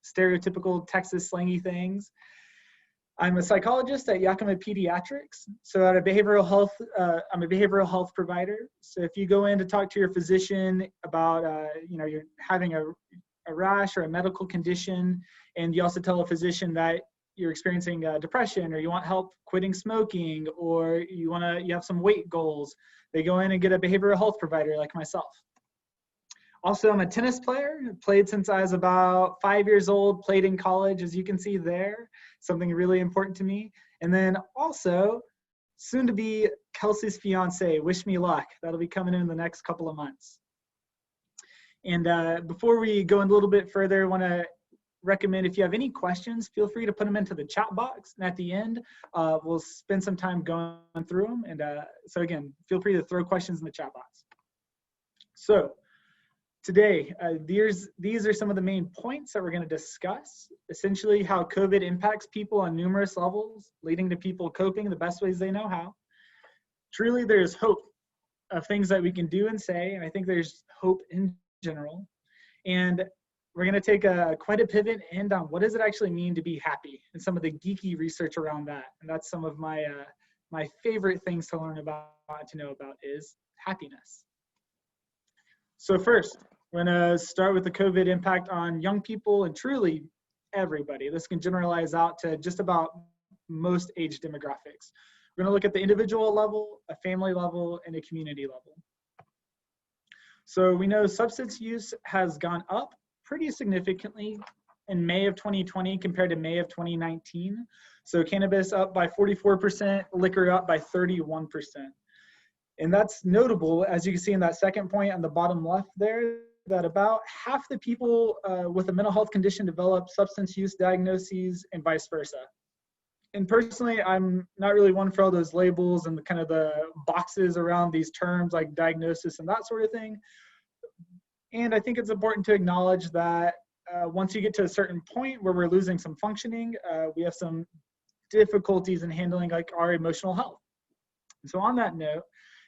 stereotypical Texas slangy things. I'm a psychologist at Yakima Pediatrics. So at a behavioral health, I'm a behavioral health provider. So if you go in to talk to your physician about, you're having a rash or a medical condition, and you also tell a physician that you're experiencing depression, or you want help quitting smoking, or you have some weight goals, they go in and get a behavioral health provider like myself. Also, I'm a tennis player. Played since I was about 5 years old, played in college, as you can see there, something really important to me. And then also, soon to be Kelsey's fiance, wish me luck. That'll be coming in the next couple of months. And before we go in a little bit further, I want to recommend, if you have any questions, feel free to put them into the chat box. And at the end, we'll spend some time going through them. And so again, feel free to throw questions in the chat box. So today, these are some of the main points that we're going to discuss. Essentially, how COVID impacts people on numerous levels, leading to people coping the best ways they know how. Truly, there's hope of things that we can do and say, and I think there's hope in general. And we're going to take quite a pivot and end on what does it actually mean to be happy, and some of the geeky research around that. And that's some of my my favorite things to learn about, to know about, is happiness. So first, we're going to start with the COVID impact on young people and truly everybody. This can generalize out to just about most age demographics. We're going to look at the individual level, a family level, and a community level. So we know substance use has gone up pretty significantly in May of 2020 compared to May of 2019. So cannabis up by 44%, liquor up by 31%. And that's notable, as you can see in that second point on the bottom left there, that about half the people with a mental health condition develop substance use diagnoses and vice versa. And personally, I'm not really one for all those labels and the kind of the boxes around these terms like diagnosis and that sort of thing. And I think it's important to acknowledge that once you get to a certain point where we're losing some functioning, we have some difficulties in handling like our emotional health. So on that note,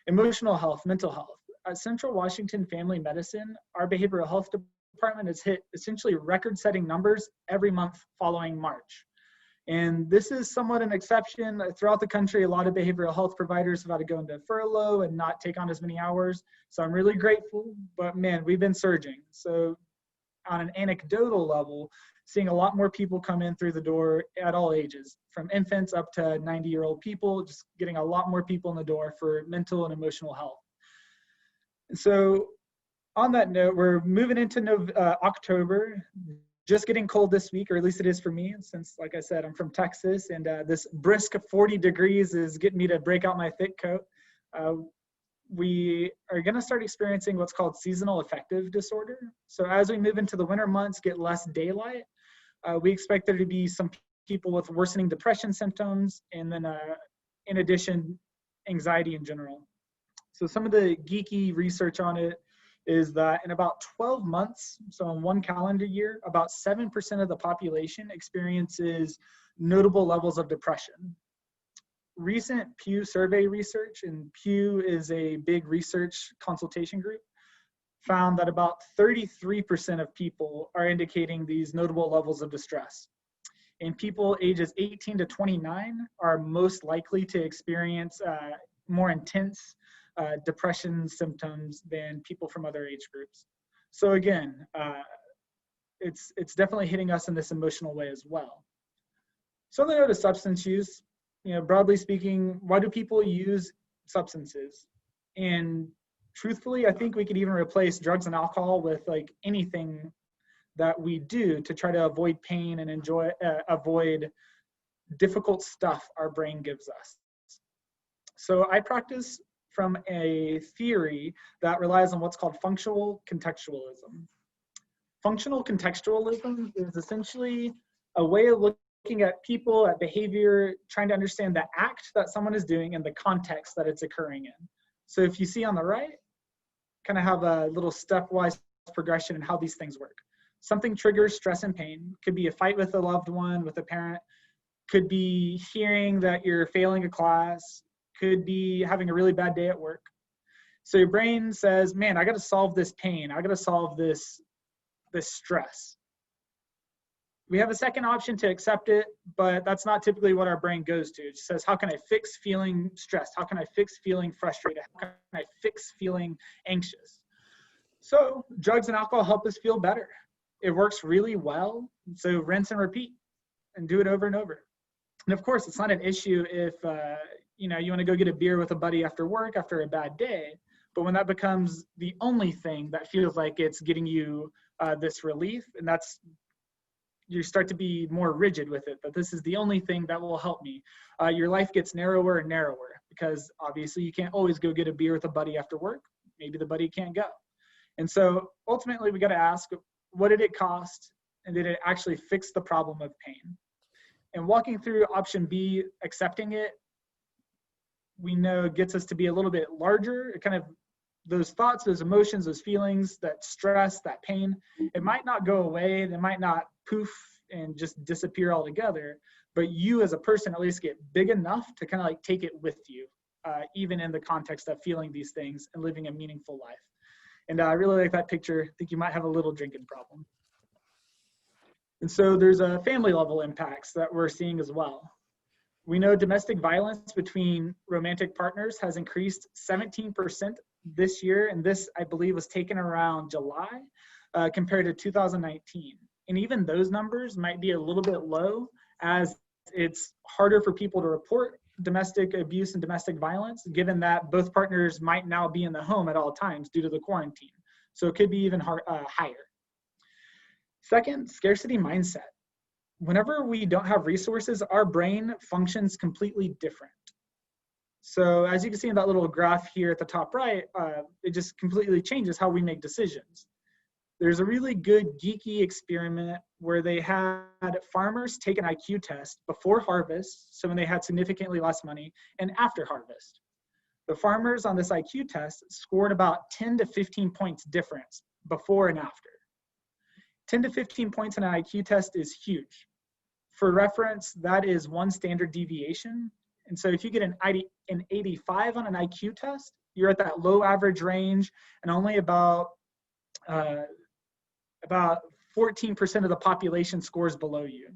emotional health, mental health. At Central Washington Family Medicine, our behavioral health department has hit essentially record-setting numbers every month following March. And this is somewhat an exception. Throughout the country, a lot of behavioral health providers have had to go into furlough and not take on as many hours. So I'm really grateful, but man, we've been surging. So on an anecdotal level, seeing a lot more people come in through the door at all ages, from infants up to 90-year-old people, just getting a lot more people in the door for mental and emotional health. And so on that note, we're moving into October. Just getting cold this week, or at least it is for me, since, like I said, I'm from Texas, and this brisk 40 degrees is getting me to break out my thick coat. We are going to start experiencing what's called seasonal affective disorder. So as we move into the winter months, get less daylight, we expect there to be some people with worsening depression symptoms, and then in addition, anxiety in general. So some of the geeky research on it is that in about 12 months, so in one calendar year, about 7% of the population experiences notable levels of depression. Recent Pew survey research, and Pew is a big research consultation group, found that about 33% of people are indicating these notable levels of distress. And people ages 18 to 29 are most likely to experience more intense depression symptoms than people from other age groups. So again, it's definitely hitting us in this emotional way as well. So on the note of substance use, broadly speaking, why do people use substances? And truthfully, I think we could even replace drugs and alcohol with like anything that we do to try to avoid pain and avoid difficult stuff our brain gives us. So I practice from a theory that relies on what's called functional contextualism. Functional contextualism is essentially a way of looking at people, at behavior, trying to understand the act that someone is doing and the context that it's occurring in. So if you see on the right, kind of have a little stepwise progression in how these things work. Something triggers stress and pain. Could be a fight with a loved one, with a parent. Could be hearing that you're failing a class. Could be having a really bad day at work. So your brain says, man, I got to solve this pain. I got to solve this stress. We have a second option to accept it, but that's not typically what our brain goes to. It just says, how can I fix feeling stressed? How can I fix feeling frustrated? How can I fix feeling anxious? So drugs and alcohol help us feel better. It works really well. So rinse and repeat and do it over and over. And of course, it's not an issue if you want to go get a beer with a buddy after work after a bad day. But when that becomes the only thing that feels like it's getting you this relief, and you start to be more rigid with it, that this is the only thing that will help me. Your life gets narrower and narrower because obviously you can't always go get a beer with a buddy after work. Maybe the buddy can't go. And so ultimately we got to ask, what did it cost? And did it actually fix the problem of pain? And walking through option B, accepting it, we know gets us to be a little bit larger. It kind of, those thoughts, those emotions, those feelings, that stress, that pain, it might not go away. They might not poof and just disappear altogether, but you as a person at least get big enough to kind of like take it with you, even in the context of feeling these things and living a meaningful life. And I really like that picture. I think you might have a little drinking problem. And so there's a family level impacts that we're seeing as well. We know domestic violence between romantic partners has increased 17% this year, and this, I believe, was taken around July compared to 2019. And even those numbers might be a little bit low, as it's harder for people to report domestic abuse and domestic violence, given that both partners might now be in the home at all times due to the quarantine. So it could be even higher. Second, scarcity mindset. Whenever we don't have resources, our brain functions completely different. So as you can see in that little graph here at the top right, it just completely changes how we make decisions. There's a really good geeky experiment where they had farmers take an IQ test before harvest, so when they had significantly less money, and after harvest. The farmers on this IQ test scored about 10 to 15 points difference before and after. 10 to 15 points in an IQ test is huge. For reference, that is one standard deviation. And so if you get an 85 on an IQ test, you're at that low average range, and only about 14% of the population scores below you.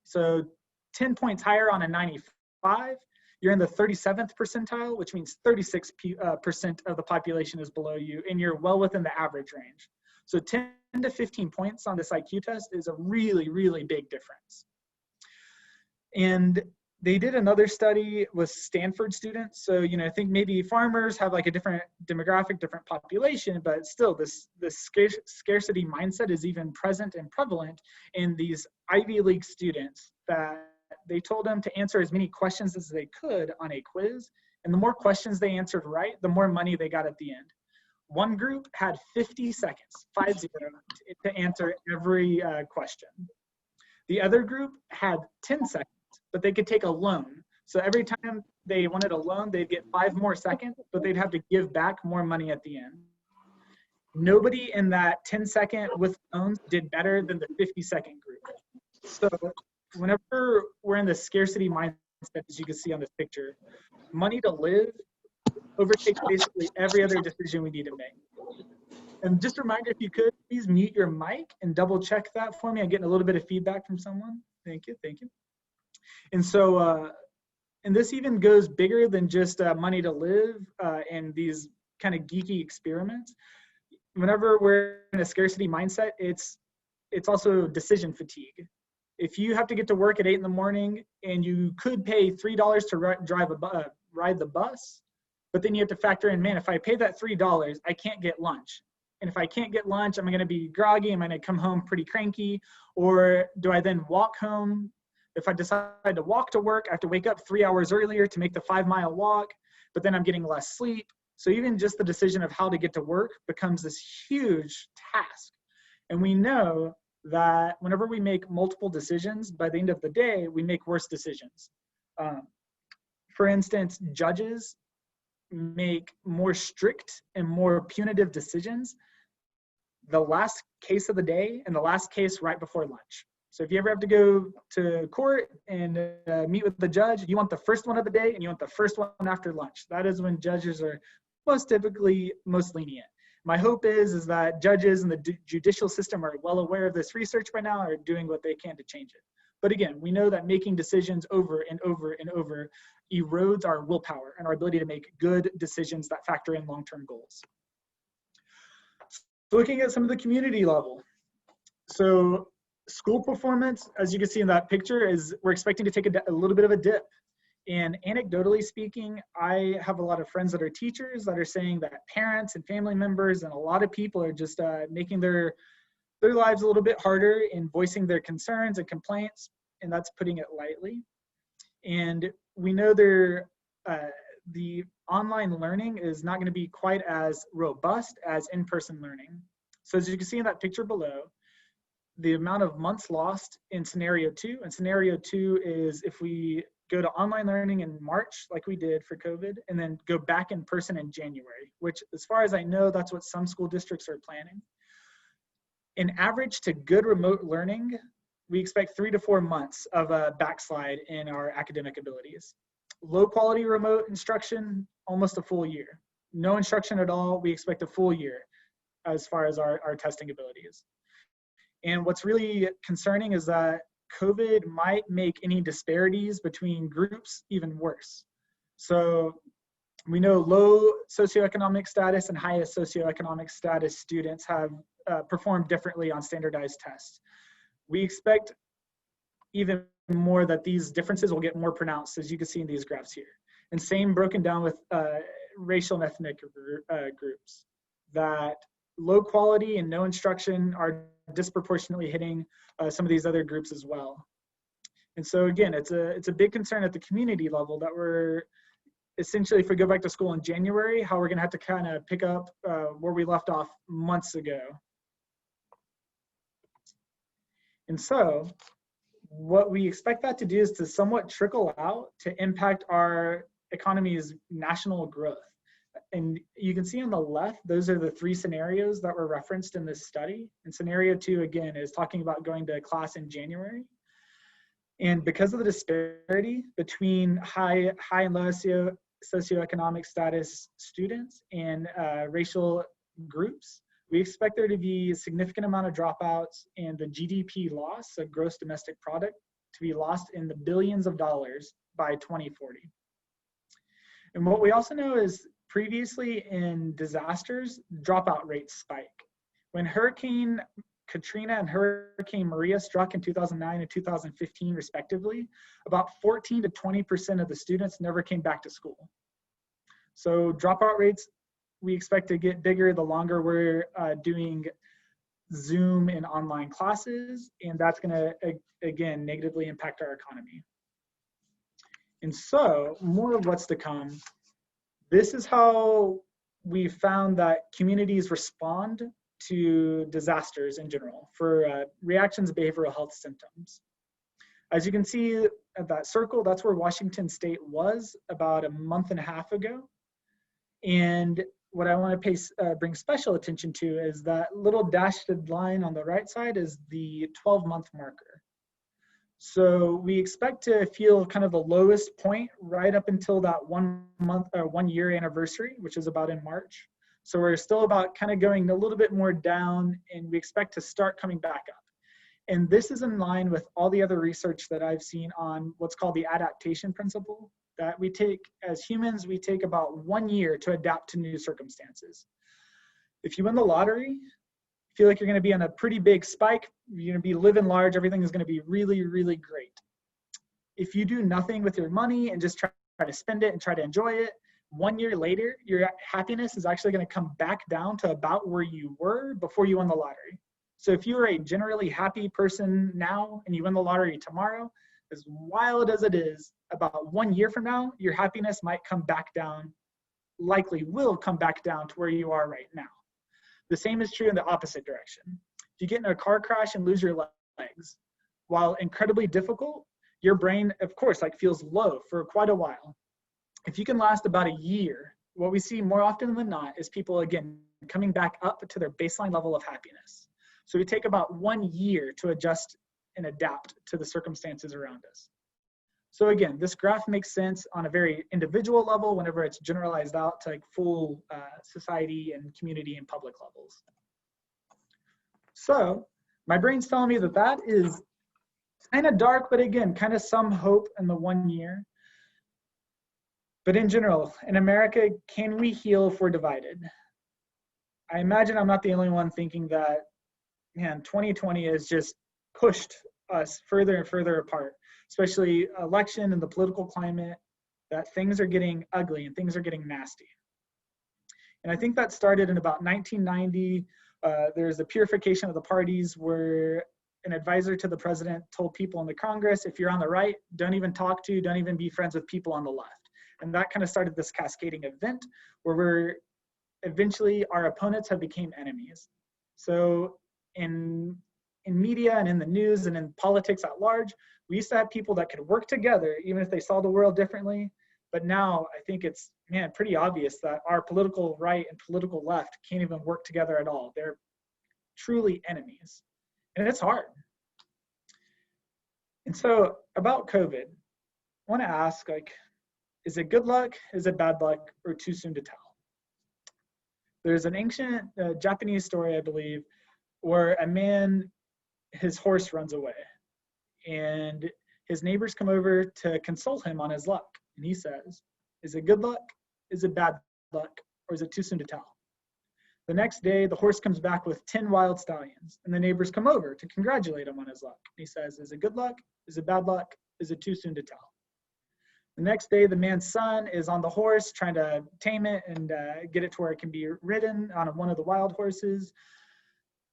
So 10 points higher on a 95, you're in the 37th percentile, which means 36% of the population is below you, and you're well within the average range. So 10 to 15 points on this IQ test is a really, really big difference. And they did another study with Stanford students. So, I think maybe farmers have like a different demographic, different population, but still this scarcity mindset is even present and prevalent in these Ivy League students, that they told them to answer as many questions as they could on a quiz. And the more questions they answered right, the more money they got at the end. One group had 50 seconds, 50, to answer every question. The other group had 10 seconds, but they could take a loan. So every time they wanted a loan, they'd get 5 more seconds, but they'd have to give back more money at the end. Nobody in that 10-second with loans did better than the 50-second group. So whenever we're in the scarcity mindset, as you can see on this picture, money to live overtakes basically every other decision we need to make. And just a reminder, if you could, please mute your mic and double check that for me. I'm getting a little bit of feedback from someone. Thank you, thank you. And so, and this even goes bigger than just money to live and these kind of geeky experiments. Whenever we're in a scarcity mindset, it's also decision fatigue. If you have to get to work at 8 in the morning and you could pay $3 to ride the bus, but then you have to factor in, man, if I pay that $3, I can't get lunch. And if I can't get lunch, I'm going to be groggy. I'm going to come home pretty cranky. Or do I then walk home? If I decide to walk to work, I have to wake up 3 hours earlier to make the 5-mile walk, but then I'm getting less sleep. So even just the decision of how to get to work becomes this huge task. And we know that whenever we make multiple decisions, by the end of the day, we make worse decisions. For instance, judges make more strict and more punitive decisions the last case of the day and the last case right before lunch. So if you ever have to go to court and meet with the judge, you want the first one of the day and you want the first one after lunch. That is when judges are most typically most lenient. My hope is that judges and the judicial system are well aware of this research by now, are doing what they can to change it. But again, we know that making decisions over and over and over erodes our willpower and our ability to make good decisions that factor in long-term goals. So looking at some of the community level. So school performance, as you can see in that picture, is we're expecting to take a little bit of a dip. And anecdotally speaking, I have a lot of friends that are teachers that are saying that parents and family members and a lot of people are just making their lives a little bit harder in voicing their concerns and complaints, and that's putting it lightly. And we know the online learning is not going to be quite as robust as in-person learning. So as you can see in that picture below, the amount of months lost in scenario 2, and scenario 2 is if we go to online learning in March, like we did for COVID, and then go back in person in January, which as far as I know, that's what some school districts are planning. In average to good remote learning, we expect 3 to 4 months of a backslide in our academic abilities. Low quality remote instruction, almost a full year. No instruction at all, we expect a full year as far as our testing abilities. And what's really concerning is that COVID might make any disparities between groups even worse. So we know low socioeconomic status and highest socioeconomic status students have performed differently on standardized tests. We expect even more that these differences will get more pronounced, as you can see in these graphs here. And same broken down with racial and ethnic groups, that low quality and no instruction are disproportionately hitting some of these other groups as well. And so again, it's a big concern at the community level that we're essentially, if we go back to school in January, how we're gonna have to kind of pick up where we left off months ago. And so what we expect that to do is to somewhat trickle out to impact our economy's national growth. And you can see on the left, those are the 3 scenarios that were referenced in this study. And scenario 2, again, is talking about going to class in January. And because of the disparity between high and low socioeconomic status students and racial groups, we expect there to be a significant amount of dropouts and the GDP loss, so gross domestic product, to be lost in the billions of dollars by 2040. And what we also know is previously in disasters, dropout rates spike. When Hurricane Katrina and Hurricane Maria struck in 2009 and 2015 respectively, about 14 to 20% of the students never came back to school. So dropout rates, we expect to get bigger the longer we're doing Zoom and online classes, and that's gonna, again, negatively impact our economy. And so, more of what's to come. This is how we found that communities respond to disasters in general for reactions to behavioral health symptoms. As you can see at that circle, that's where Washington State was about a month and a half ago. And what I want to bring special attention to is that little dashed line on the right side is the 12-month marker. So we expect to feel kind of the lowest point right up until that 1 month or 1 year anniversary, which is about in March. So we're still about kind of going a little bit more down, and we expect to start coming back up. And this is in line with all the other research that I've seen on what's called the adaptation principle, that we take, as humans, we take about 1 year to adapt to new circumstances. If you win the lottery, feel like you're gonna be on a pretty big spike, you're gonna be living large, everything is gonna be really, really great. If you do nothing with your money and just try to spend it and try to enjoy it, 1 year later, your happiness is actually gonna come back down to about where you were before you won the lottery. So if you're a generally happy person now and you win the lottery tomorrow, as wild as it is, about 1 year from now, your happiness might come back down, likely will come back down to where you are right now. The same is true in the opposite direction. If you get in a car crash and lose your legs, while incredibly difficult, your brain, of course, feels low for quite a while. If you can last about a year, what we see more often than not is people, again, coming back up to their baseline level of happiness. So we take about 1 year to adjust and adapt to the circumstances around us. So again, this graph makes sense on a very individual level whenever it's generalized out to like full society and community and public levels. So my brain's telling me that that is kind of dark, but again, kind of some hope in the 1 year. But in general, in America, can we heal if we're divided? I imagine I'm not the only one thinking that, man, 2020 has just pushed us further and further apart, especially election and the political climate, that things are getting ugly and things are getting nasty. And I think that started in about 1990. There's a purification of the parties where an advisor to the president told people in the Congress, if you're on the right, don't even talk to, don't even be friends with people on the left. And that kind of started this cascading event where we're eventually our opponents have become enemies. So in media and in the news and in politics at large, we used to have people that could work together even if they saw the world differently. But now I think it's, man, pretty obvious that our political right and political left can't even work together at all. They're truly enemies. And it's hard. And so about COVID, I want to ask, like, is it good luck, is it bad luck, or too soon to tell? There's an ancient Japanese story, I believe, where a man, his horse runs away. And his neighbors come over to console him on his luck. And he says, is it good luck, is it bad luck, or is it too soon to tell? The next day, the horse comes back with 10 wild stallions, and the neighbors come over to congratulate him on his luck. He says, is it good luck? Is it bad luck? Is it too soon to tell? The next day, the man's son is on the horse trying to tame it and get it to where it can be ridden on one of the wild horses,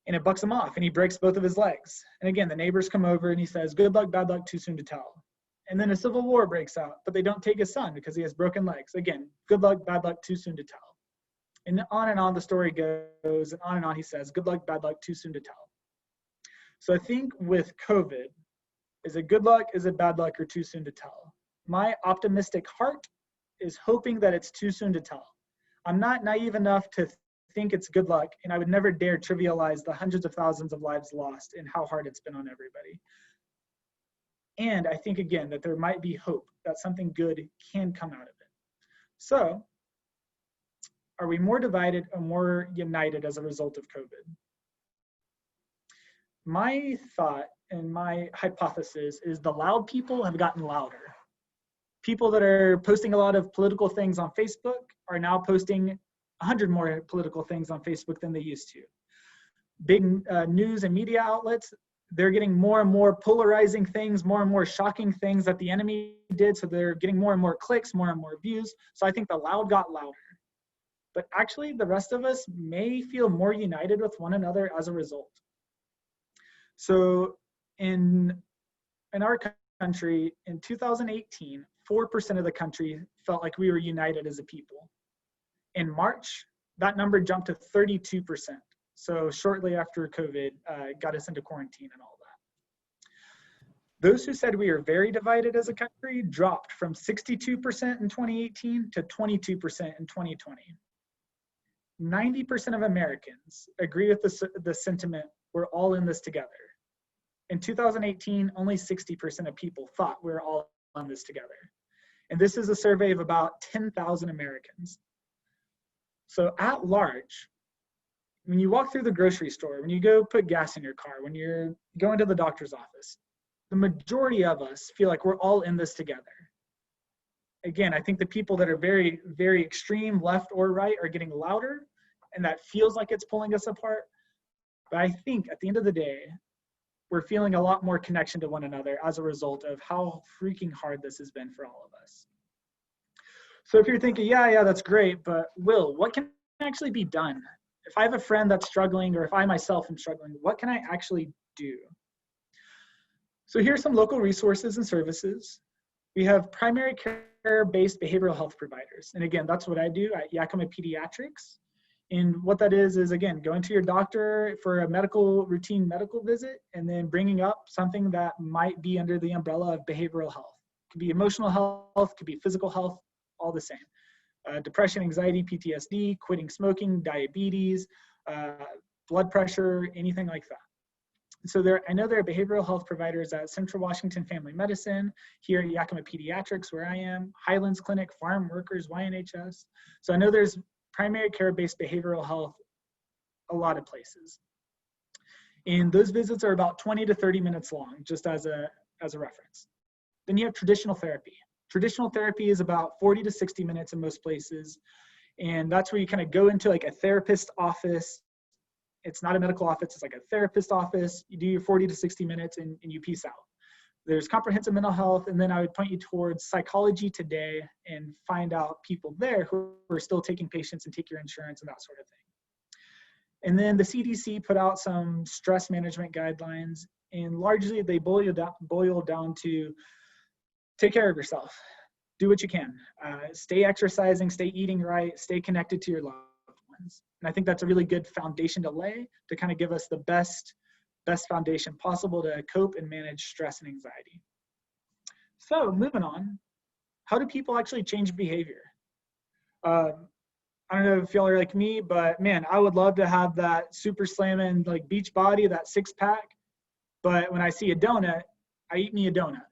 and it bucks him off, and he breaks both of his legs. And again, the neighbors come over, and he says, good luck, bad luck, too soon to tell. And then a civil war breaks out, but they don't take his son because he has broken legs. Again, good luck, bad luck, too soon to tell. And on the story goes, and on he says, good luck, bad luck, too soon to tell. So I think with COVID, is it good luck, is it bad luck, or too soon to tell? My optimistic heart is hoping that it's too soon to tell. I'm not naive enough to think it's good luck, and I would never dare trivialize the hundreds of thousands of lives lost and how hard it's been on everybody. And I think, again, that there might be hope that something good can come out of it. So, are we more divided or more united as a result of COVID? My thought and my hypothesis is the loud people have gotten louder. People that are posting a lot of political things on Facebook are now posting 100 more political things on Facebook than they used to. Big news and media outlets, they're getting more and more polarizing things, more and more shocking things that the enemy did. So they're getting more and more clicks, more and more views. So I think the loud got louder. But actually, the rest of us may feel more united with one another as a result. So in our country, in 2018, 4% of the country felt like we were united as a people. In March, that number jumped to 32%. So shortly after COVID got us into quarantine and all that. Those who said we are very divided as a country dropped from 62% in 2018 to 22% in 2020. 90% of Americans agree with the sentiment, we're all in this together. In 2018, only 60% of people thought we're all in this together. And this is a survey of about 10,000 Americans. So at large, when you walk through the grocery store, when you go put gas in your car, when you're going to the doctor's office, the majority of us feel like we're all in this together. Again, I think the people that are very, very extreme, left or right, are getting louder, and that feels like it's pulling us apart. But I think at the end of the day, we're feeling a lot more connection to one another as a result of how freaking hard this has been for all of us. So if you're thinking, yeah, that's great, but Will, what can actually be done? If I have a friend that's struggling, or if I myself am struggling, what can I actually do? So here's some local resources and services. We have primary care-based behavioral health providers. And again, that's what I do at Yakima Pediatrics. And what that is again, going to your doctor for a routine medical visit, and then bringing up something that might be under the umbrella of behavioral health. It could be emotional health, could be physical health, all the same. Depression, anxiety, PTSD, quitting smoking, diabetes, blood pressure, anything like that. So I know there are behavioral health providers at Central Washington Family Medicine, here at Yakima Pediatrics, where I am, Highlands Clinic, Farm Workers, YNHS. So I know there's primary care-based behavioral health a lot of places. And those visits are about 20 to 30 minutes long, just as a reference. Then you have traditional therapy. Traditional therapy is about 40 to 60 minutes in most places. And that's where you kind of go into like a therapist office. It's not a medical office, it's like a therapist office. You do your 40 to 60 minutes and you peace out. There's comprehensive mental health, and then I would point you towards Psychology Today and find out people there who are still taking patients and take your insurance and that sort of thing. And then the CDC put out some stress management guidelines, and largely they boil down to take care of yourself. Do what you can. Stay exercising, stay eating right, stay connected to your loved ones. And I think that's a really good foundation to lay to kind of give us the best foundation possible to cope and manage stress and anxiety. So moving on, how do people actually change behavior? I don't know if y'all are like me, but man, I would love to have that super slamming like beach body, that 6-pack. But when I see a donut, I eat me a donut.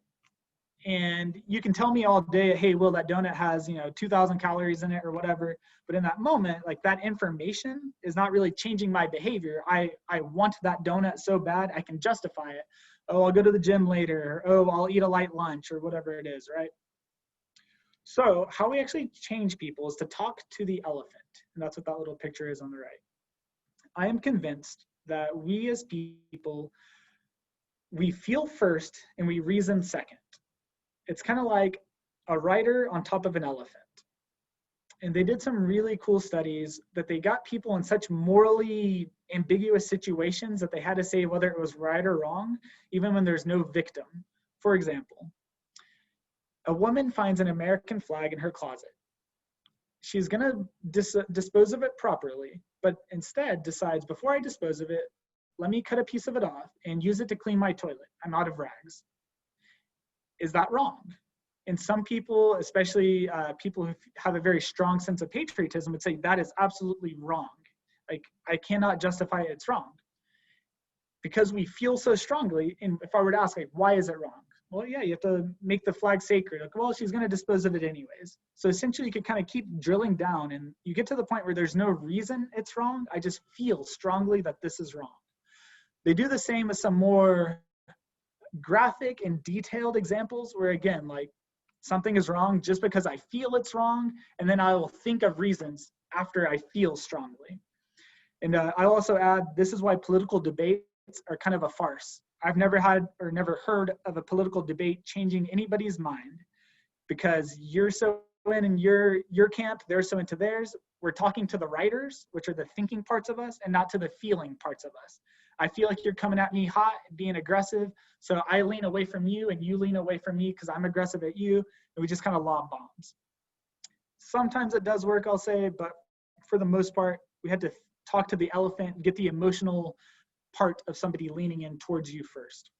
And you can tell me all day, hey, Will, that donut has, 2,000 calories in it or whatever. But in that moment, like that information is not really changing my behavior. I want that donut so bad, I can justify it. Oh, I'll go to the gym later. Or, oh, I'll eat a light lunch or whatever it is, right? So how we actually change people is to talk to the elephant. And that's what that little picture is on the right. I am convinced that we as people, we feel first and we reason second. It's kind of like a rider on top of an elephant. And they did some really cool studies that they got people in such morally ambiguous situations that they had to say whether it was right or wrong, even when there's no victim. For example, a woman finds an American flag in her closet. She's gonna dispose of it properly, but instead decides, before I dispose of it, let me cut a piece of it off and use it to clean my toilet. I'm out of rags. Is that wrong? And some people, especially people who have a very strong sense of patriotism, would say that is absolutely wrong. Like, I cannot justify it's wrong. Because we feel so strongly, and if I were to ask, like, why is it wrong? Well, yeah, you have to make the flag sacred. Like, well, she's gonna dispose of it anyways. So essentially you could kind of keep drilling down and you get to the point where there's no reason it's wrong. I just feel strongly that this is wrong. They do the same with some more graphic and detailed examples where, again, like, something is wrong just because I feel it's wrong, and then I will think of reasons after I feel strongly. And I'll also add, this is why political debates are kind of a farce. I've never had or never heard of a political debate changing anybody's mind, because you're so in your camp, they're so into theirs. We're talking to the writers, which are the thinking parts of us, and not to the feeling parts of us. I feel like you're coming at me hot, being aggressive, so I lean away from you and you lean away from me because I'm aggressive at you, and we just kind of lob bombs. Sometimes it does work, I'll say, but for the most part, we had to talk to the elephant, get the emotional part of somebody leaning in towards you first.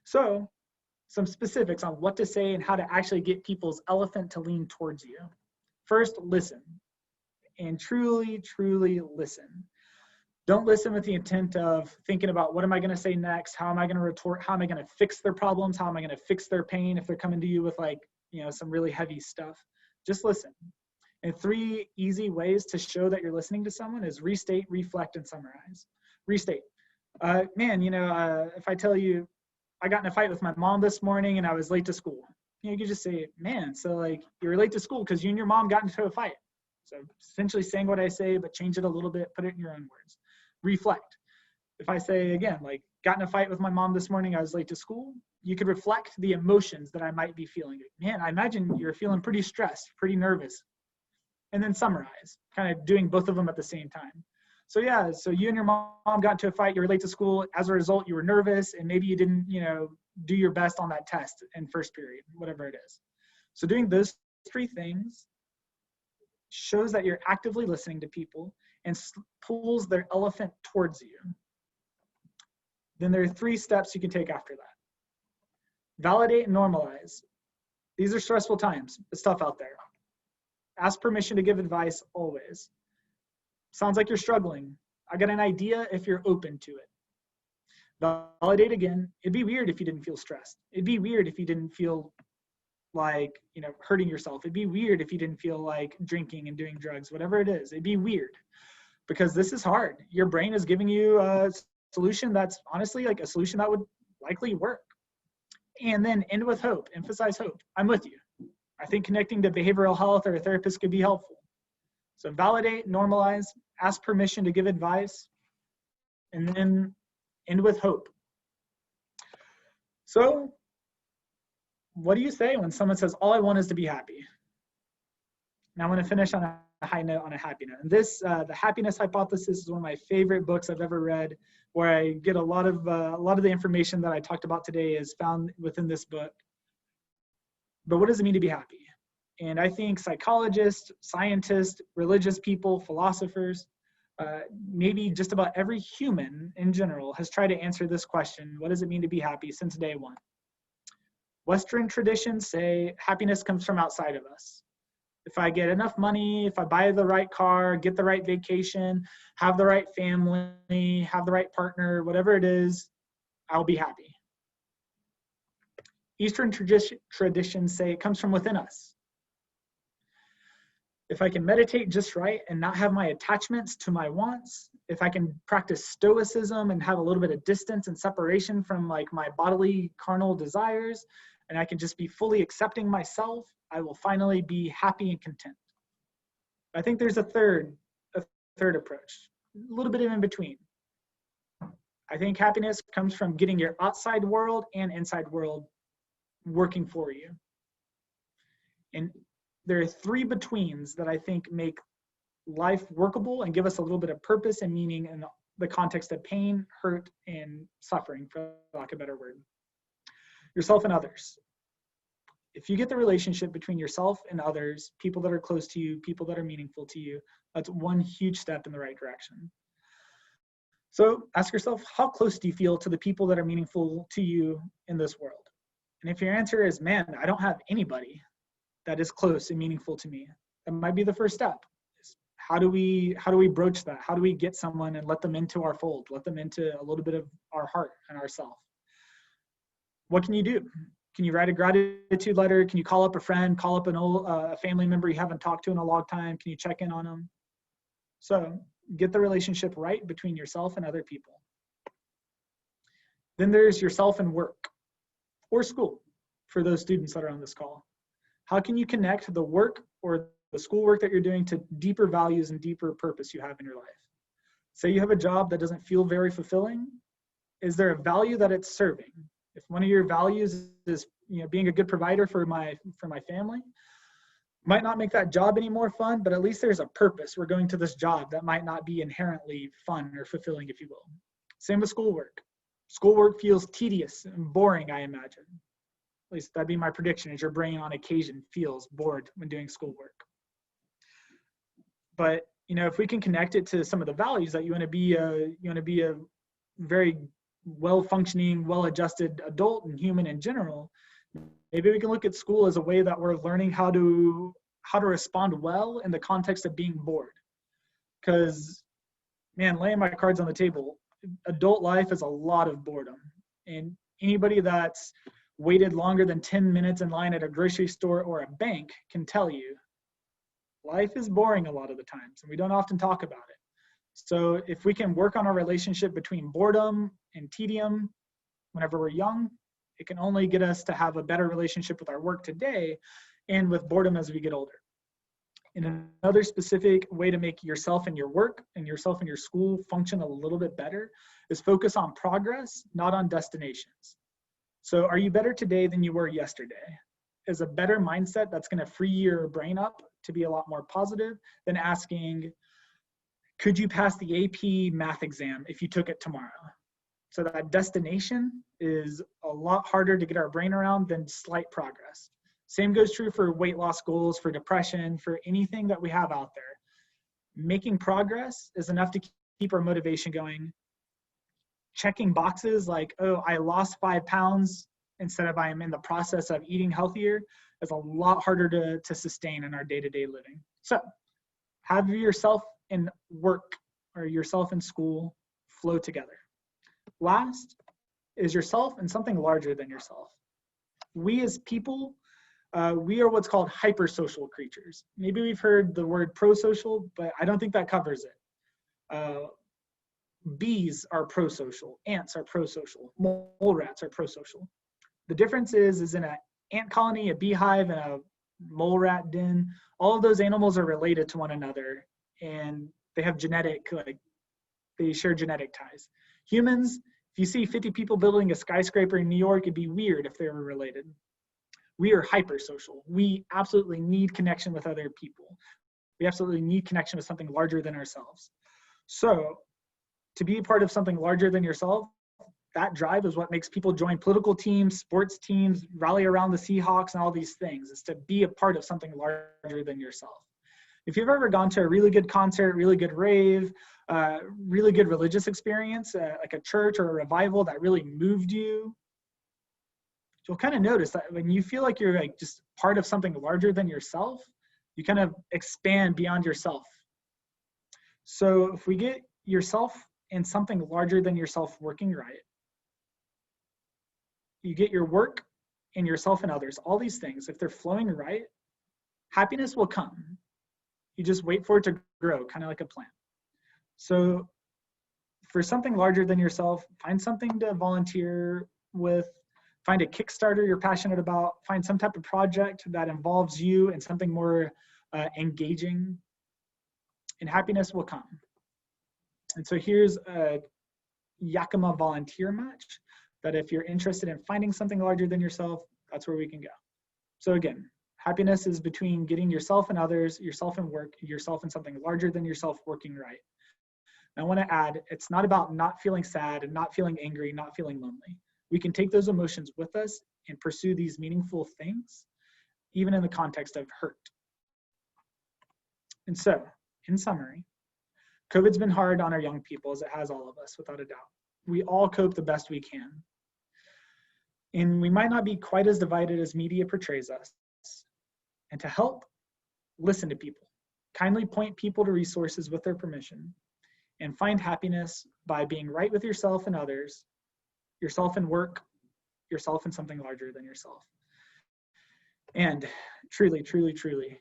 So, some specifics on what to say and how to actually get people's elephant to lean towards you. First, listen, and truly, truly listen. Don't listen with the intent of thinking about what am I going to say next? How am I going to retort? How am I going to fix their problems? How am I going to fix their pain if they're coming to you with, like, some really heavy stuff? Just listen. And 3 easy ways to show that you're listening to someone is restate, reflect, and summarize. Restate. If I tell you I got in a fight with my mom this morning and I was late to school, you could just say, man, so like you were late to school because you and your mom got into a fight. So essentially saying what I say, but change it a little bit, put it in your own words. Reflect. If I say, again, like, got in a fight with my mom this morning, I was late to school, you could reflect the emotions that I might be feeling. Man, I imagine you're feeling pretty stressed, pretty nervous. And then summarize, kind of doing both of them at the same time. So yeah, so you and your mom got into a fight, you were late to school. As a result, you were nervous and maybe you didn't, do your best on that test in first period, whatever it is. So doing those 3 things shows that you're actively listening to people and pulls their elephant towards you. Then there are 3 steps you can take after that. Validate and normalize. These are stressful times. It's tough out there. Ask permission to give advice always. Sounds like you're struggling. I got an idea if you're open to it. Validate again. It'd be weird if you didn't feel stressed. It'd be weird if you didn't feel like, hurting yourself. It'd be weird if you didn't feel like drinking and doing drugs, whatever it is. It'd be weird because this is hard. Your brain is giving you a solution that's honestly like a solution that would likely work. And then end with hope. Emphasize hope. I'm with you. I think connecting to behavioral health or a therapist could be helpful. So validate, normalize, ask permission to give advice, and then end with hope. So what do you say when someone says, all I want is to be happy? Now I'm going to finish on a high note, on a happy note. And this, the happiness hypothesis is one of my favorite books I've ever read, where I get a lot of the information that I talked about today is found within this book. But what does it mean to be happy? And I think psychologists, scientists, religious people, philosophers, maybe just about every human in general has tried to answer this question, what does it mean to be happy, since day one. Western traditions say happiness comes from outside of us. If I get enough money, if I buy the right car, get the right vacation, have the right family, have the right partner, whatever it is, I'll be happy. Eastern traditions say it comes from within us. If I can meditate just right and not have my attachments to my wants, if I can practice stoicism and have a little bit of distance and separation from like my bodily carnal desires, and I can just be fully accepting myself, I will finally be happy and content. I think there's a third approach, a little bit of in between. I think happiness comes from getting your outside world and inside world working for you. And there are three betweens that I think make life workable and give us a little bit of purpose and meaning in the context of pain, hurt, and suffering, for lack of a better word. Yourself and others. If you get the relationship between yourself and others, people that are close to you, people that are meaningful to you, that's one huge step in the right direction. So ask yourself, how close do you feel to the people that are meaningful to you in this world? And if your answer is, man, I don't have anybody that is close and meaningful to me, that might be the first step. How do we broach that? How do we get someone and let them into our fold, let them into a little bit of our heart and ourself? What can you do? Can you write a gratitude letter? Can you call up a friend, call up an old a family member you haven't talked to in a long time? Can you check in on them? So get the relationship right between yourself and other people. Then there's yourself and work or school for those students that are on this call. How can you connect the work or the schoolwork that you're doing to deeper values and deeper purpose you have in your life? Say you have a job that doesn't feel very fulfilling. Is there a value that it's serving? If one of your values is, being a good provider for my family, might not make that job any more fun, but at least there's a purpose. We're going to this job that might not be inherently fun or fulfilling, if you will. Same with schoolwork. Schoolwork feels tedious and boring, I imagine. At least that'd be my prediction, is your brain on occasion feels bored when doing schoolwork. But if we can connect it to some of the values that you want to be a very well-functioning, well-adjusted adult and human in general, maybe we can look at school as a way that we're learning how to respond well in the context of being bored. Because, man, laying my cards on the table, adult life is a lot of boredom. And anybody that's waited longer than 10 minutes in line at a grocery store or a bank can tell you life is boring a lot of the times, and we don't often talk about it. So if we can work on our relationship between boredom and tedium whenever we're young, it can only get us to have a better relationship with our work today and with boredom as we get older. And another specific way to make yourself and your work and yourself and your school function a little bit better is focus on progress, not on destinations. So are you better today than you were yesterday? Is a better mindset that's going to free your brain up to be a lot more positive than asking, could you pass the AP math exam if you took it tomorrow? So that destination is a lot harder to get our brain around than slight progress. Same goes true for weight loss goals, for depression, for anything that we have out there. Making progress is enough to keep our motivation going. Checking boxes like, oh, I lost 5 pounds instead of I am in the process of eating healthier is a lot harder to sustain in our day-to-day living. So have yourself in work or yourself in school flow together. Last, is yourself and something larger than yourself. We as people, we are what's called hypersocial creatures. Maybe we've heard the word prosocial, but I don't think that covers it. Bees are prosocial, ants are prosocial, mole rats are prosocial. The difference is in an ant colony, a beehive, and a mole rat den, all of those animals are related to one another, and they have they share genetic ties. Humans, if you see 50 people building a skyscraper in New York, it'd be weird if they were related. We are hypersocial. We absolutely need connection with other people. We absolutely need connection with something larger than ourselves. So to be a part of something larger than yourself, that drive is what makes people join political teams, sports teams, rally around the Seahawks, and all these things, is to be a part of something larger than yourself. If you've ever gone to a really good concert, really good rave, really good religious experience, like a church or a revival that really moved you, you'll kind of notice that when you feel like you're like just part of something larger than yourself, you kind of expand beyond yourself. So if we get yourself and something larger than yourself working right, you get your work and yourself and others, all these things, if they're flowing right, happiness will come. You just wait for it to grow, kind of like a plant. So for something larger than yourself, find something to volunteer with, find a Kickstarter you're passionate about, find some type of project that involves you and something more engaging, and happiness will come. And so here's a Yakima volunteer match that if you're interested in finding something larger than yourself, that's where we can go. So again, happiness is between getting yourself and others, yourself and work, yourself and something larger than yourself working right. And I want to add, it's not about not feeling sad and not feeling angry, not feeling lonely. We can take those emotions with us and pursue these meaningful things, even in the context of hurt. And so, in summary, COVID's been hard on our young people, as it has all of us, without a doubt. We all cope the best we can. And we might not be quite as divided as media portrays us. And to help, listen to people. Kindly point people to resources with their permission. And find happiness by being right with yourself and others, yourself and work, yourself and something larger than yourself. And truly, truly, truly,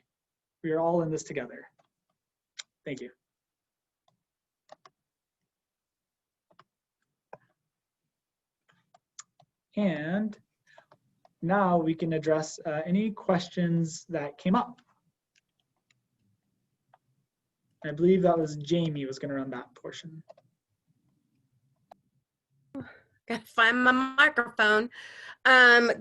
we are all in this together. Thank you. And now we can address any questions that came up. I believe that was Jamie was going to run that portion. Gotta find my microphone.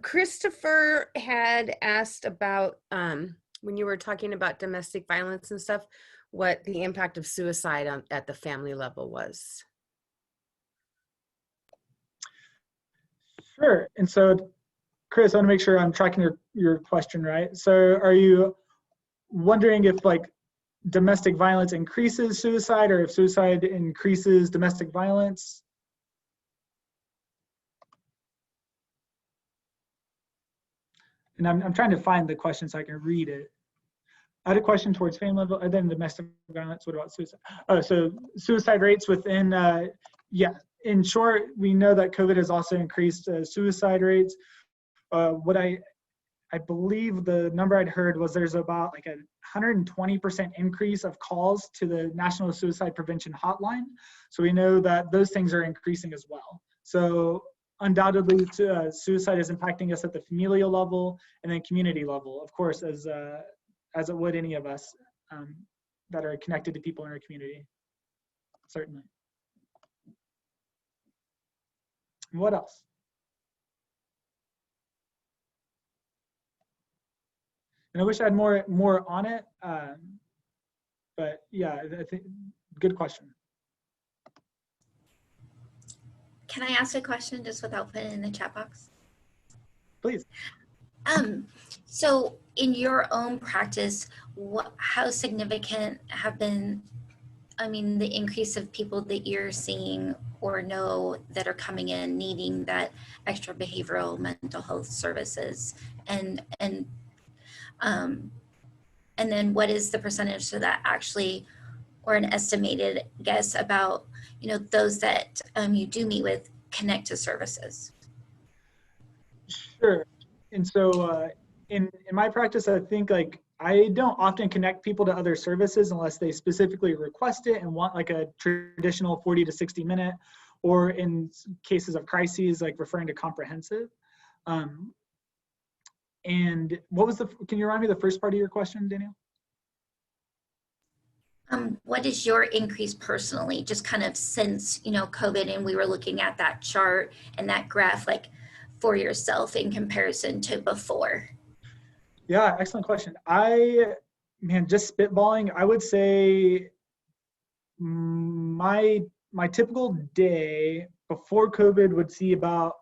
Christopher had asked about when you were talking about domestic violence and stuff, what the impact of suicide at the family level was. Sure. And so, Chris, I want to make sure I'm tracking your question right. So are you wondering if like domestic violence increases suicide or if suicide increases domestic violence? And I'm trying to find the question so I can read it. I had a question towards family level, and then domestic violence. What about suicide? Oh, so suicide rates within, yeah, in short, we know that COVID has also increased suicide rates. What I believe the number I'd heard was there's about like a 120% increase of calls to the National Suicide Prevention Hotline. So we know that those things are increasing as well. So undoubtedly, suicide is impacting us at the familial level and then community level, of course, as it would any of us that are connected to people in our community, certainly. What else? And I wish I had more on it, but yeah, I think good question. Can I ask a question just without putting it in the chat box? Please. So in your own practice, how significant have been, I mean, the increase of people that you're seeing or know that are coming in needing that extra behavioral mental health services, and then what is the percentage so that actually, or an estimated guess about, you know, those that you do meet with connect to services? Sure. And so in my practice, I think like I don't often connect people to other services unless they specifically request it and want like a traditional 40 to 60 minute, or in cases of crises, like referring to comprehensive. And what was can you remind me the first part of your question, Daniel? What is your increase personally, just kind of since, COVID, and we were looking at that chart and that graph, like for yourself in comparison to before? Yeah, excellent question. Just spitballing, I would say my typical day before COVID would see about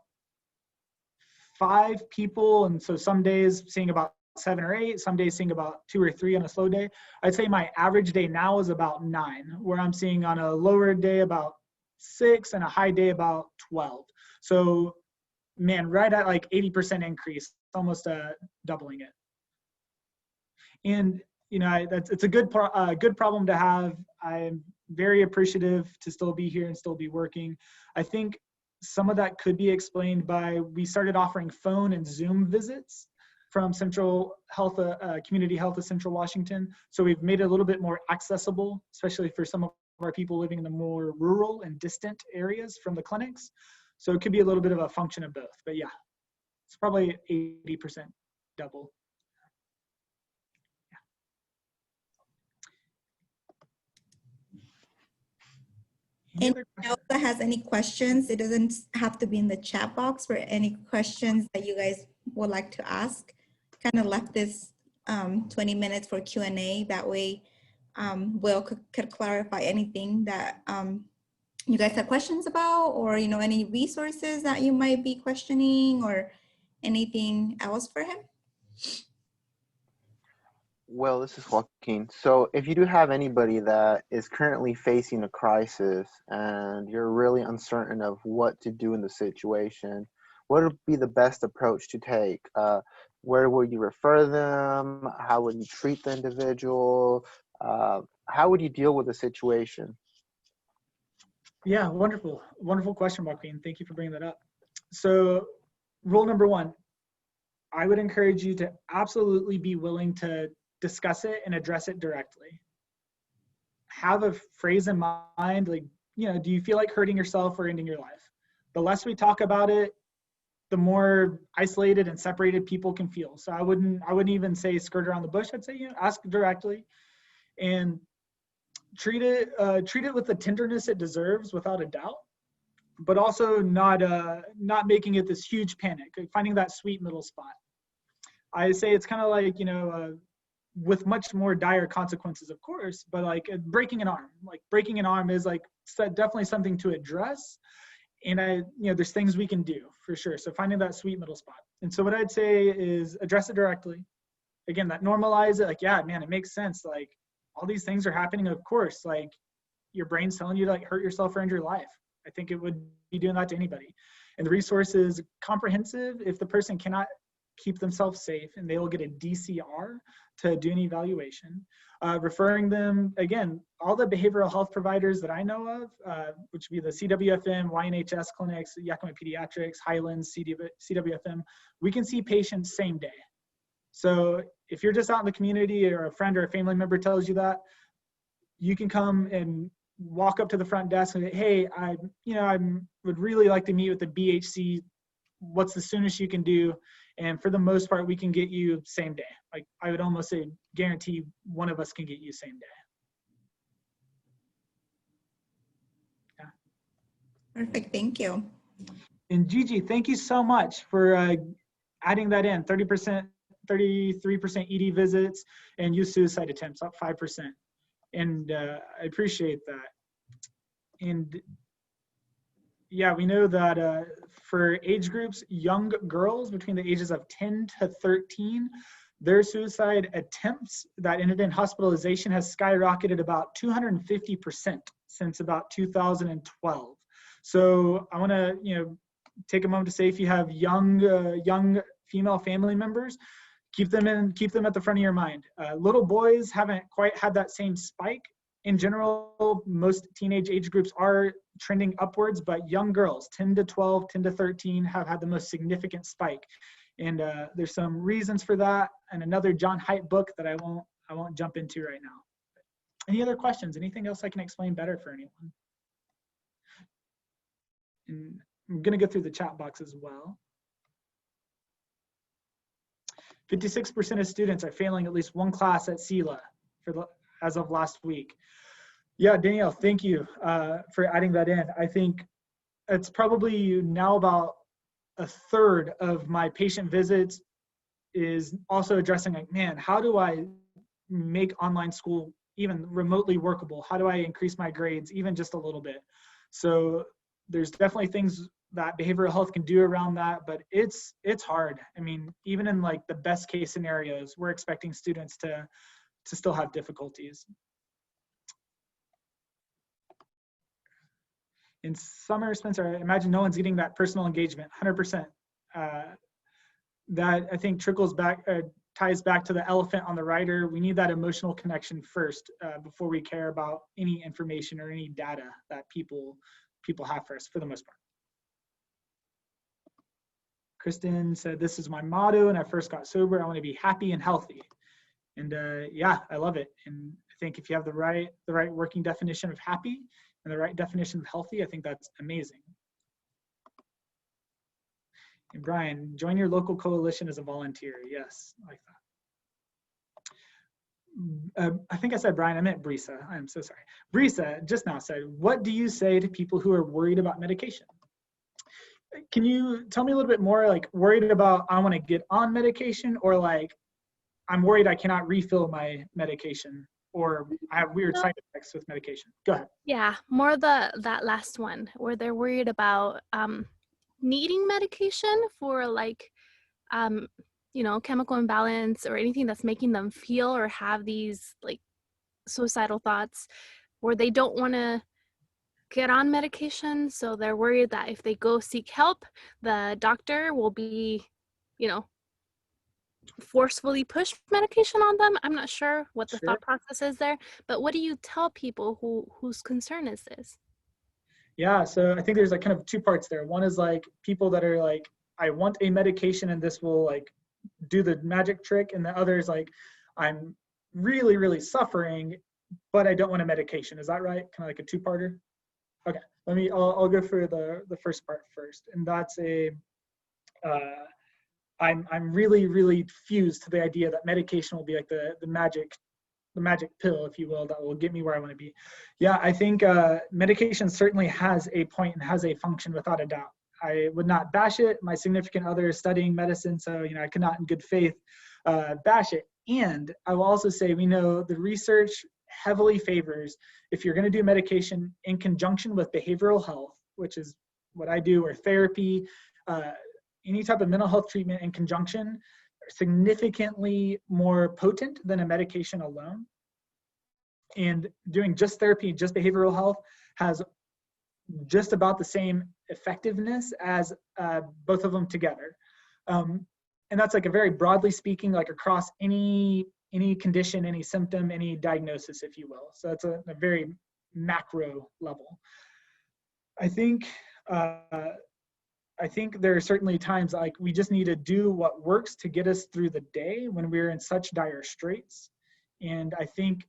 5 people, and so some days seeing about 7 or 8, some days seeing about 2 or 3 on a slow day. I'd say my average day now is about 9, where I'm seeing on a lower day about 6 and a high day about 12. So man, right at like 80% increase, almost doubling it. And it's a good problem to have. I'm very appreciative to still be here and still be working. I think some of that could be explained by we started offering phone and Zoom visits from Central Health, Community Health of Central Washington. So we've made it a little bit more accessible, especially for some of our people living in the more rural and distant areas from the clinics. So it could be a little bit of a function of both. But yeah, it's probably 80% double. Anyone else that has any questions, it doesn't have to be in the chat box, for any questions that you guys would like to ask. Kind of left this 20 minutes for Q&A. That way Will could clarify anything that you guys have questions about, or any resources that you might be questioning, or anything else for him. Well, this is Joaquin. So if you do have anybody that is currently facing a crisis and you're really uncertain of what to do in the situation, what would be the best approach to take? Where would you refer them? How would you treat the individual? How would you deal with the situation? Yeah, wonderful. Wonderful question, Joaquin. Thank you for bringing that up. So rule number 1, I would encourage you to absolutely be willing to discuss it and address it directly. Have a phrase in mind, like, do you feel like hurting yourself or ending your life? The less we talk about it, the more isolated and separated people can feel. So I wouldn't even say skirt around the bush. I'd say, ask directly and treat it with the tenderness it deserves, without a doubt, but also not making it this huge panic, like finding that sweet middle spot. I say it's kind of like, with much more dire consequences, of course, but like breaking an arm is like definitely something to address. And there's things we can do for sure. So finding that sweet middle spot. And so what I'd say is address it directly. Again, that normalize it. Like, yeah, man, it makes sense. Like all these things are happening. Of course, like your brain's telling you to like hurt yourself or end your life. I think it would be doing that to anybody. And the resource is comprehensive. If the person cannot keep themselves safe, and they will get a DCR to do an evaluation. Referring them, again, all the behavioral health providers that I know of, which would be the CWFM, YNHS clinics, Yakima Pediatrics, Highlands, CWFM, we can see patients same day. So if you're just out in the community, or a friend or a family member tells you that, you can come and walk up to the front desk and say, hey, I would really like to meet with the BHC. What's the soonest you can do? And for the most part, we can get you same day. Like I would almost say guarantee one of us can get you same day. Yeah. Perfect, thank you. And Gigi, thank you so much for adding that in. 30%, 33% ED visits, and youth suicide attempts up 5%. And I appreciate that. And yeah, we know that for age groups, young girls between the ages of 10 to 13, their suicide attempts that ended in hospitalization has skyrocketed about 250% since about 2012. So I want to, take a moment to say, if you have young female family members, keep them at the front of your mind. Little boys haven't quite had that same spike in general, most teenage age groups are trending upwards, but young girls, 10 to 12, 10 to 13, have had the most significant spike. And there's some reasons for that, and another John Haidt book that I won't jump into right now. Any other questions? Anything else I can explain better for anyone? And I'm going to go through the chat box as well. 56% of students are failing at least one class at CELA as of last week. Yeah, Danielle, thank you for adding that in. I think it's probably now about a third of my patient visits is also addressing like, man, how do I make online school even remotely workable? How do I increase my grades even just a little bit? So there's definitely things that behavioral health can do around that, but it's hard. I mean, even in like the best case scenarios, we're expecting students to still have difficulties. In summer, Spencer, I imagine no one's getting that personal engagement, 100%. That I think trickles back, ties back to the elephant on the rider. We need that emotional connection first before we care about any information or any data that people have for us, for the most part. Kristen said, this is my motto. When I first got sober, I want to be happy and healthy. And yeah, I love it. And I think if you have the right working definition of happy and the right definition of healthy, I think that's amazing. And Brian, join your local coalition as a volunteer. Yes, I like that. I think I said Brian, I meant Brisa. I'm so sorry. Brisa just now said, what do you say to people who are worried about medication? Can you tell me a little bit more, like worried about I want to get on medication, or like I'm worried I cannot refill my medication, or I have weird side effects with medication? Go ahead. Yeah, more that last one, where they're worried about needing medication for like, you know, chemical imbalance or anything that's making them feel or have these like suicidal thoughts, where they don't want to get on medication. So they're worried that if they go seek help, the doctor will be, you know, forcefully push medication on them. I'm not sure what the thought process is there, but what do you tell people whose concern is this? Yeah, so I think there's like kind of two parts there. One is like people that are like, I want a medication and this will like do the magic trick. And the other is like, I'm really, really suffering, but I don't want a medication. Is that right? Kind of like a two-parter? Okay, I'll go for the first part first. And that's I'm really, really fused to the idea that medication will be like the magic pill, if you will, that will get me where I want to be. Yeah, I think medication certainly has a point and has a function without a doubt. I would not bash it. My significant other is studying medicine, so I could not in good faith bash it. And I will also say we know the research heavily favors if you're going to do medication in conjunction with behavioral health, which is what I do, or therapy, any type of mental health treatment in conjunction, significantly more potent than a medication alone. And doing just therapy, just behavioral health has just about the same effectiveness as both of them together. And that's like a very broadly speaking, like across any condition, any symptom, any diagnosis, if you will. So it's a very macro level. I think there are certainly times like we just need to do what works to get us through the day when we're in such dire straits. And I think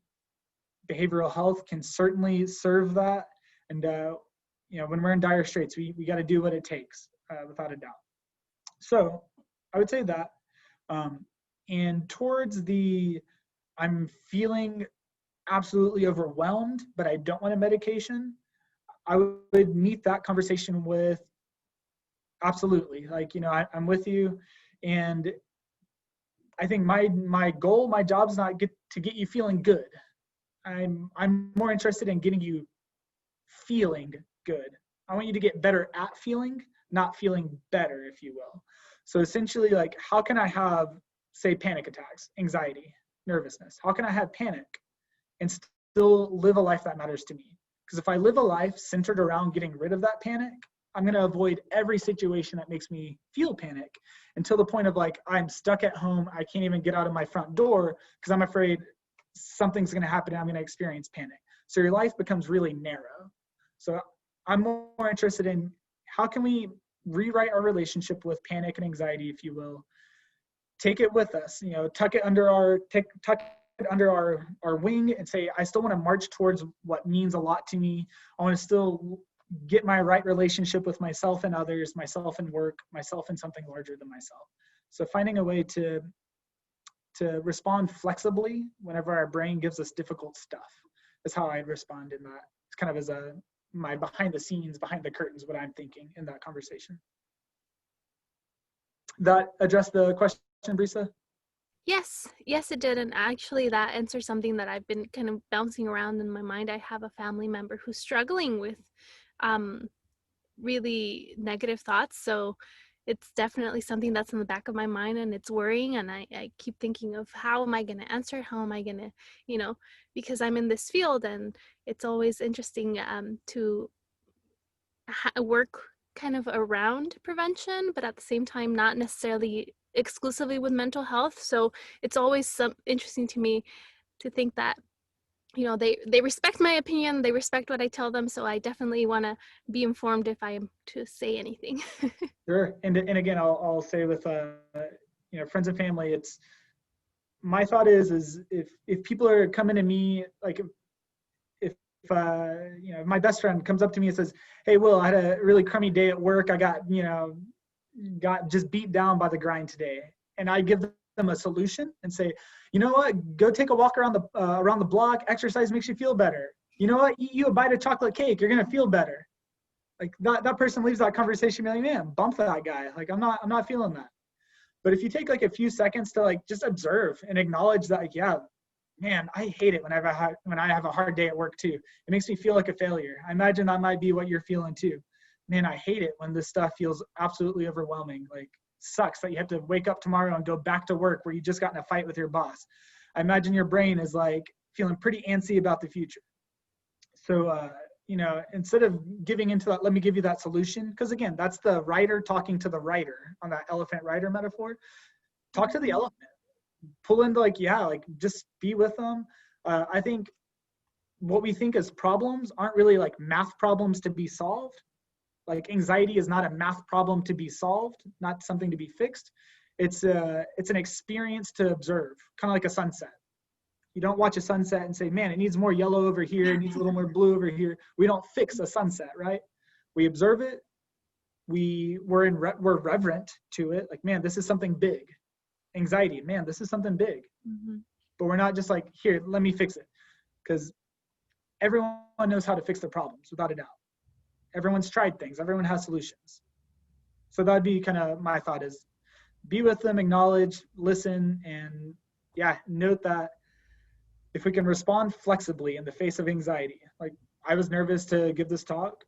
behavioral health can certainly serve that. And when we're in dire straits, we got to do what it takes, without a doubt. So I would say that. And towards I'm feeling absolutely overwhelmed, but I don't want a medication, I would meet that conversation with absolutely, like, I'm with you. And I think my goal, my job is not to get you feeling good. I'm more interested in getting you feeling good. I want you to get better at feeling, not feeling better, if you will. So essentially, like, how can I have, say, panic attacks, anxiety, nervousness? How can I have panic and still live a life that matters to me? Because if I live a life centered around getting rid of that panic, I'm going to avoid every situation that makes me feel panic, until the point of like, I'm stuck at home. I can't even get out of my front door because I'm afraid something's going to happen and I'm going to experience panic. So your life becomes really narrow. So I'm more interested in how can we rewrite our relationship with panic and anxiety, if you will, take it with us, tuck it under our wing and say, I still want to march towards what means a lot to me. I want to still get my right relationship with myself and others, myself and work, myself and something larger than myself. So finding a way to respond flexibly whenever our brain gives us difficult stuff is how I'd respond in that. It's kind of as my behind the scenes, behind the curtains, what I'm thinking in that conversation. That address the question, Brisa? Yes, it did. And actually that answers something that I've been kind of bouncing around in my mind. I have a family member who's struggling with really negative thoughts. So it's definitely something that's in the back of my mind, and it's worrying. And I keep thinking of how am I going to answer? How am I going to, because I'm in this field, and it's always interesting to work kind of around prevention, but at the same time, not necessarily exclusively with mental health. So it's always interesting to me to think that, they respect my opinion, they respect what I tell them. So I definitely want to be informed if I am to say anything. Sure. And again, I'll say with, friends and family, my thought is if people are coming to me, like if my best friend comes up to me and says, hey, Will, I had a really crummy day at work. I got just beat down by the grind today. And I give them a solution and say, you know what, go take a walk around the block. Exercise makes you feel better. You know what, eat you a bite of chocolate cake. You're going to feel better. Like that person leaves that conversation being like, man, bump that guy. Like, I'm not feeling that. But if you take like a few seconds to like just observe and acknowledge that, like, yeah, man, I hate it when I have a hard day at work too. It makes me feel like a failure. I imagine that might be what you're feeling too. Man, I hate it when this stuff feels absolutely overwhelming. Like, sucks that you have to wake up tomorrow and go back to work where you just got in a fight with your boss. I imagine your brain is like feeling pretty antsy about the future. So, instead of giving into that, let me give you that solution. Because again, that's the writer talking to the writer on that elephant rider metaphor. Talk to the elephant. Pull into just be with them. I think what we think as problems aren't really like math problems to be solved. Like, anxiety is not a math problem to be solved, not something to be fixed. It's an experience to observe, kind of like a sunset. You don't watch a sunset and say, man, it needs more yellow over here, it needs a little more blue over here. We don't fix a sunset, right? We observe it. We're reverent to it. Like, man, this is something big. Anxiety, man, this is something big. Mm-hmm. But we're not just like, here, let me fix it. Because everyone knows how to fix their problems, without a doubt. Everyone's tried things. Everyone has solutions. So that'd be kind of my thought, is be with them, acknowledge, listen, and note that if we can respond flexibly in the face of anxiety. Like, I was nervous to give this talk,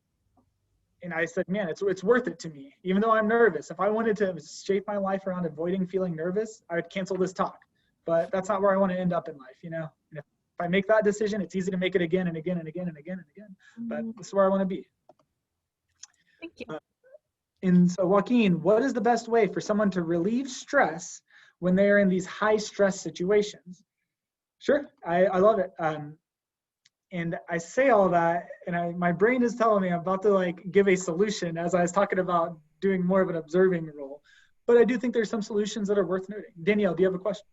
and I said, man, it's worth it to me. Even though I'm nervous, if I wanted to shape my life around avoiding feeling nervous, I would cancel this talk. But that's not where I want to end up in life, And if I make that decision, it's easy to make it again and again and again and again and again. But this is where I want to be. Thank you. And so, Joaquin, what is the best way for someone to relieve stress when they're in these high stress situations? Sure, I love it. And I say all that, and my brain is telling me I'm about to give a solution as I was talking about doing more of an observing role. But I do think there's some solutions that are worth noting. Danielle, do you have a question?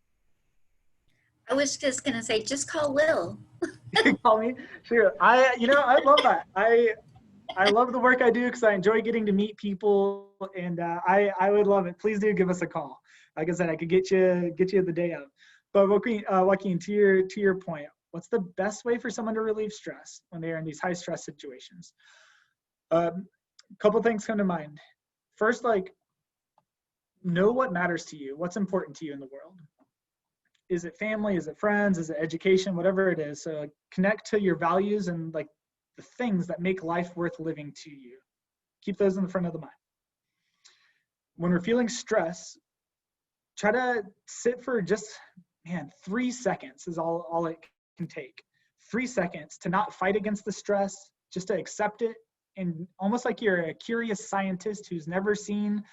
I was just gonna say, just call Will. Call me. Sure. I love that. I love the work I do because I enjoy getting to meet people, and I would love it. Please do give us a call. Like I said, I could get you the day of. But Joaquin, to your point, what's the best way for someone to relieve stress when they are in these high stress situations? A couple things come to mind. First, know what matters to you. What's important to you in the world? Is it family? Is it friends? Is it education? Whatever it is. So connect to your values and the things that make life worth living to you. Keep those in the front of the mind. When we're feeling stress, try to sit for just, 3 seconds is all it can take. 3 seconds to not fight against the stress, just to accept it. And almost like you're a curious scientist who's never seen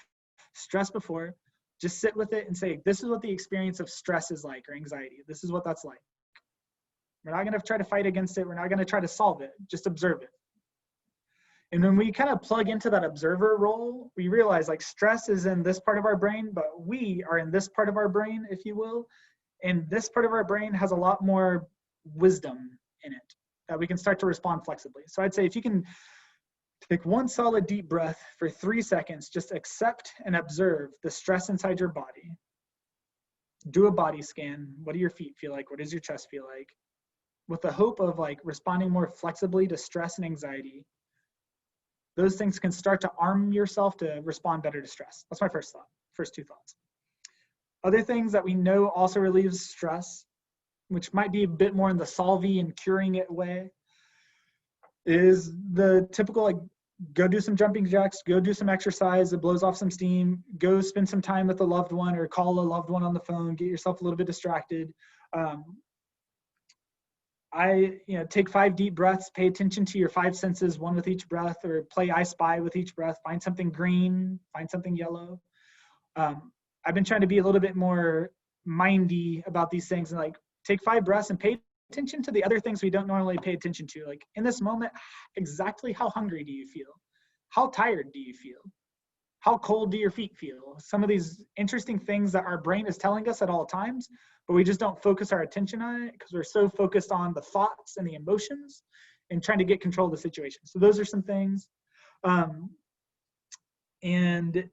stress before, just sit with it and say, this is what the experience of stress is like, or anxiety. This is what that's like. We're not going to try to fight against it. We're not going to try to solve it. Just observe it. And when we kind of plug into that observer role, we realize like stress is in this part of our brain, but we are in this part of our brain, if you will. And this part of our brain has a lot more wisdom in it that we can start to respond flexibly. So I'd say if you can take one solid deep breath for 3 seconds, just accept and observe the stress inside your body. Do a body scan. What do your feet feel like? What does your chest feel like? With the hope of like responding more flexibly to stress and anxiety. Those things can start to arm yourself to respond better to stress. That's my first two thoughts. Other things that we know also relieves stress, which might be a bit more in the solving and curing it way, is the typical like go do some jumping jacks, go do some exercise that blows off some steam, go spend some time with a loved one or call a loved one on the phone, get yourself a little bit distracted. Take 5 deep breaths, pay attention to your 5 senses, one with each breath, or play I Spy with each breath, find something green, find something yellow. I've been trying to be a little bit more mindy about these things and like take 5 breaths and pay attention to the other things we don't normally pay attention to. Like in this moment, exactly how hungry do you feel? How tired do you feel? How cold do your feet feel? Some of these interesting things that our brain is telling us at all times, but we just don't focus our attention on it because we're so focused on the thoughts and the emotions and trying to get control of the situation. So those are some things. And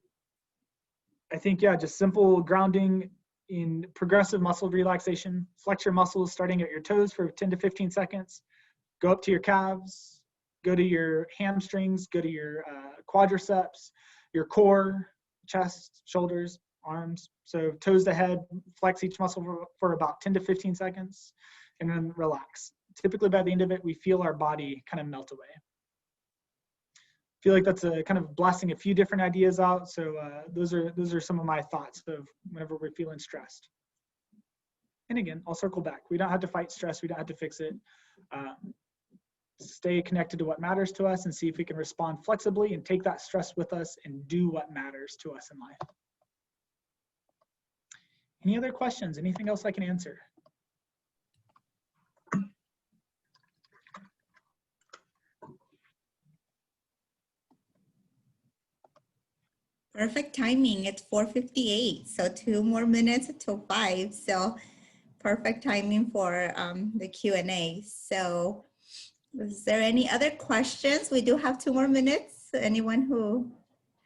I think, yeah, just simple grounding in progressive muscle relaxation. Flex your muscles starting at your toes for 10 to 15 seconds. Go up to your calves, go to your hamstrings, go to your quadriceps, your core, chest, shoulders, arms. So toes to head, flex each muscle for about 10 to 15 seconds, and then relax. Typically by the end of it, we feel our body kind of melt away. I feel like that's a kind of blasting a few different ideas out. So those are some of my thoughts of whenever we're feeling stressed. And again, I'll circle back. We don't have to fight stress. We don't have to fix it. Stay connected to what matters to us and see if we can respond flexibly and take that stress with us and do what matters to us in life. Any other questions? Anything else I can answer? Perfect timing. It's 4:58, so 2 more minutes until 5. So perfect timing for the Q&A. So is there any other questions? We do have 2 more minutes. Anyone who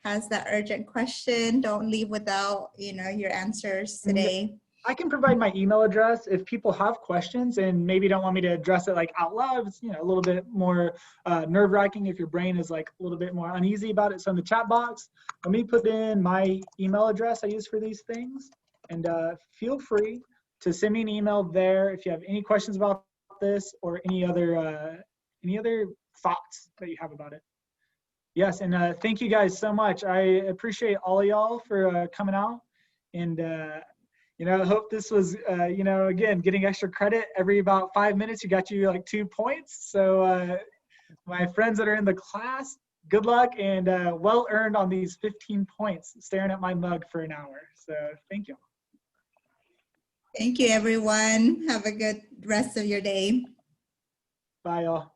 has that urgent question, don't leave without, your answers today. I can provide my email address if people have questions and maybe don't want me to address it like out loud. It's a little bit more nerve-wracking if your brain is like a little bit more uneasy about it. So in the chat box, let me put in my email address I use for these things, and feel free to send me an email there if you have any questions about this or any other thoughts that you have about it. Yes, and thank you guys so much. I appreciate all of y'all for coming out, and I hope this was, again, getting extra credit every about 5 minutes. You got you like 2 points. So my friends that are in the class, good luck and well earned on these 15 points, staring at my mug for an hour. So thank you. Thank you, everyone. Have a good rest of your day. Bye, y'all.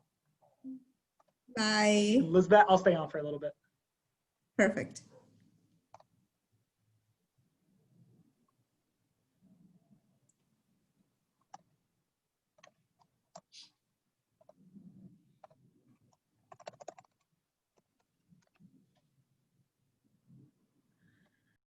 Bye. Elizabeth, I'll stay on for a little bit. Perfect.